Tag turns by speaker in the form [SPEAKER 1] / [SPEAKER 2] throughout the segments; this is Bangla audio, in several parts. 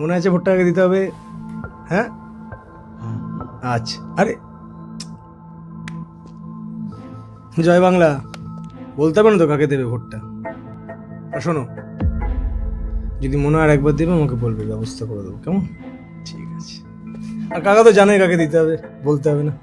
[SPEAKER 1] মনে আছে ভোটটা আগে দিতে হবে? হ্যাঁ আচ্ছা, আরে জয় বাংলা বলতে হবে না তো কাকে দেবে ভোটটা। আর শোনো, যদি মনে হয় একবার দেবে আমাকে বলবে, ব্যবস্থা করে দেবো, কেমন? ঠিক আছে। আর কাকা তো জানে কাকে দিতে হবে, বলতে হবে না।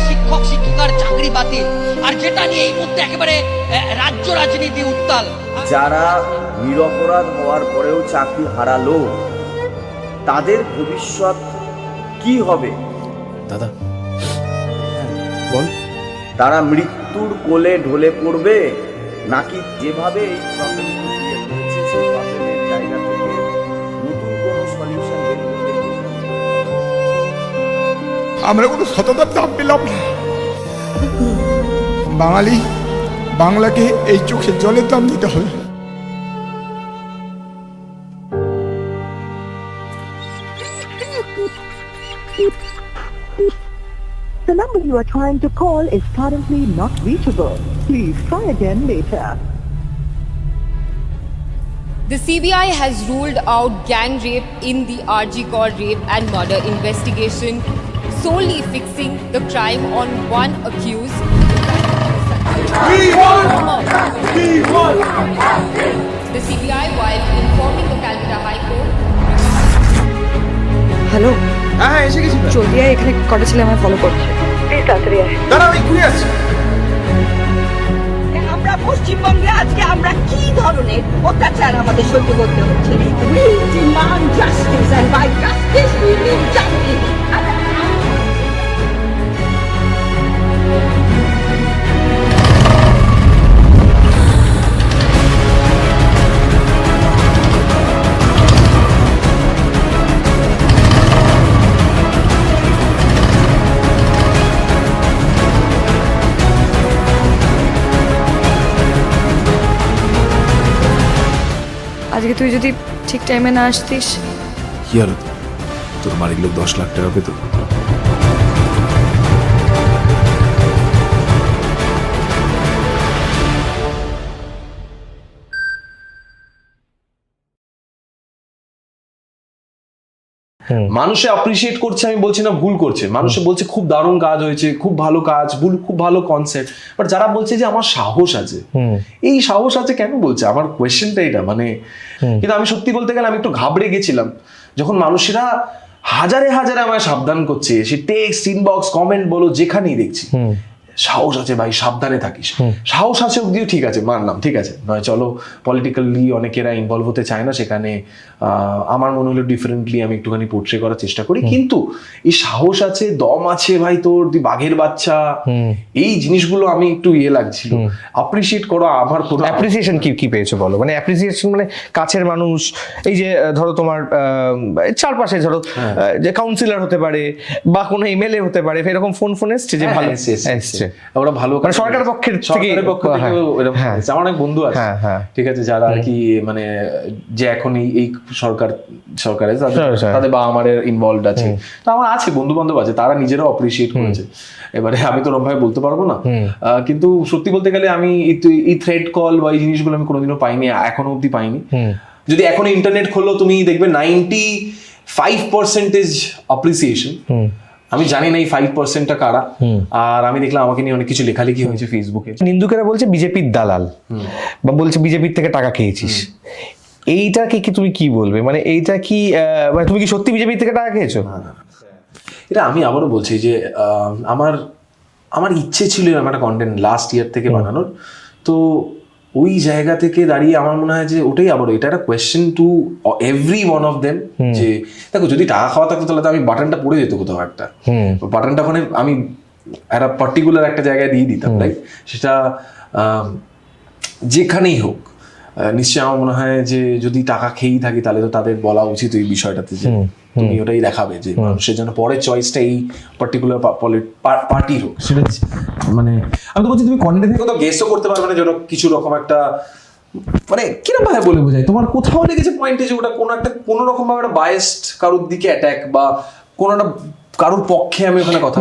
[SPEAKER 2] শিক্ষক শিক্ষিকার চাকরি বাতিল, আর যেটা নিয়ে এই মুহূর্তে একেবারে রাজ্য রাজনীতি উত্তাল।
[SPEAKER 3] যারা নিরপরাধ হওয়ার পরেও চাকরি হারালো তাদের ভবিষ্যৎ কি হবে
[SPEAKER 1] দাদা? বল।
[SPEAKER 3] তারা মৃত্যুর কোলে ঢলে পড়বে, নাকি যেভাবে এই প্রবলেম ক্রিয়েট হয়েছে সেই প্রবলেমের জায়গা থেকে নতুন কোনো সলিউশন বের করতে?
[SPEAKER 4] আমরা কোনো সততার দাম পেলাম না। বাঙালি বাংলাকে এই চোখে জলের দাম দিতে হবে।
[SPEAKER 5] The number you are trying to call is currently not reachable. Please try again later.
[SPEAKER 6] The CBI has ruled out gang rape in the RG Kaur rape and murder investigation, solely fixing the crime on one accused. The CBI, while informing the Calcutta High Court.
[SPEAKER 7] Hello,
[SPEAKER 8] হ্যাঁ এসে গেছি।
[SPEAKER 7] জলদি আয়, এখানে কটা ছেলে আমায় ফলো করছে। প্লিজ তাড়াতাড়ি আয়।
[SPEAKER 8] দাঁড়া আমি ঘুরে আসছি।
[SPEAKER 9] আমরা পশ্চিমবঙ্গে আজকে আমরা কি ধরনের অত্যাচার আমাদের সহ্য করতে হচ্ছে? We demand justice, and by justice we mean justice.
[SPEAKER 7] আজকে তুই যদি ঠিক টাইমে না আসতিস।
[SPEAKER 10] কি হলো? তোর বাড়ির লোক 10 লাখ টাকা পেত।
[SPEAKER 11] মানুষে অ্যাপ্রিসিয়েট করছে, আমি বলছি না ভুল করছে, মানুষে বলছে খুব দারুণ কাজ হয়েছে, খুব ভালো কাজ, খুব ভালো কনসেপ্ট, বাট যারা বলছে যে আমার সাহস আছে, এই সাহস আছে কেন বলছে? আমার কোয়েশ্চেনটা এটা, মানে কিন্তু আমি সত্যি বলতে গেলে আমি একটু ঘাবড়ে গেছিলাম যখন মানুষেরা হাজারে হাজারে আমায় সাবধান করছে, সে টেক্সট, ইনবক্স, কমেন্ট বলো, যেখানেই দেখছি সাহস আছে ভাই, সাবধানে থাকিস। সাহস আছে অব্দিও ঠিক আছে, মানলাম, ঠিক আছে, নয় চলো পলিটিক্যালি অনেকেরা ইনভলভ হতে চায় না, সেখানে আমার মনে হলো ডিফারেন্টলি আমি একটুখানি পোর্ট্রে করার চেষ্টা করি, কিন্তু এই সাহস আছে, দম আছে ভাই তোর, তুই বাঘের বাচ্চা, এই জিনিসগুলো আমি একটু লাগছিল। অ্যাপ্রিসিয়েট করো, আমার কোনো
[SPEAKER 8] অ্যাপ্রিসিয়েশন কি পেয়েছো বলো? মানে অ্যাপ্রিসিয়েশন মানে কাছের মানুষ, এই যে ধরো তোমার চারপাশে ধরো যে কাউন্সিলর হতে পারে বা কোনো এমএলএ হতে পারে, এরকম ফোন এসছে যে ভালো এসছে,
[SPEAKER 11] ওরা ভালো,
[SPEAKER 8] মানে সরকারের পক্ষের থেকে
[SPEAKER 11] আমার অনেক বন্ধু আছে, ঠিক আছে, যারা আর কি মানে যে এখন এই সরকারে তাদের বা আমার ইনভলভ আছে, তো আমার আছে বন্ধু বান্ধব আছে, তারা নিজেরাও অ্যাপ্রিসিয়েট করেছে। এবারে আমি তো ওরকম ভাবে বলতে পারবো না, কিন্তু সত্যি বলতে গেলে আমি এই থ্রেড কল বা এই জিনিসগুলো আমি কোনোদিনও পাইনি, এখনো অব্দি পাইনি। যদি এখন ইন্টারনেট খোলো তুমি দেখবে 95% অ্যাপ্রিসিয়েশন। আমি জানি না এই 5%টা কারা, আর আমি দেখলাম আমাকে নিয়ে অনেক কিছু লেখালেখি হয়েছে ফেসবুকে।
[SPEAKER 8] নিন্দুকেরা বলছে বিজেপির দালাল, বা বলছে বিজেপির থেকে টাকা খেয়েছিস, এইটাকে কি তুমি কি বলবে? মানে এইটা কি মানে তুমি কি সত্যি বিজেপির থেকে টাকা খেয়েছো?
[SPEAKER 11] এটা আমি আবারও বলছি যে আমার ইচ্ছে ছিল এরকম একটা কন্টেন্ট লাস্ট ইয়ার থেকে বানানোর, তো ওই জায়গা থেকে দাঁড়িয়ে আমার মনে হয় যে ওটাই আবারও এটা একটা question to every one of them, যে দেখো যদি টাকা খাওয়া থাকতো তাহলে তো আমি বাটনটা পড়ে যেত কোথাও একটা, বাটনটা ওখানে আমি একটা পার্টিকুলার একটা জায়গায় দিয়ে দিতাম, রাইট? সেটা যেখানেই হোক, নিশ্চয়ই আমার মনে হয় যে যদি টাকা খেয়েই থাকি তাহলে তো তাদের বলা উচিত এই বিষয়টাতে যে তুমি ওটাই দেখাবে যে মানুষের জন্য পরের চয়েসটা এই পার্টিকুলার পার্টির হোক, সেটা মানে আমি তো বলছি তুমি কন্টেন্ট থেকে কোথাও গেস্টও করতে পারবে না, যেন কিছু রকম একটা মানে কিরকম ভাবে বলে বোঝাই, তোমার কোথাও লেগেছে পয়েন্টে যে ওটা কোনো রকম ভাবে একটা বায়াসড কারোর দিকে অ্যাটাক বা কোনো একটা কারোর পক্ষে আমি ওখানে কথা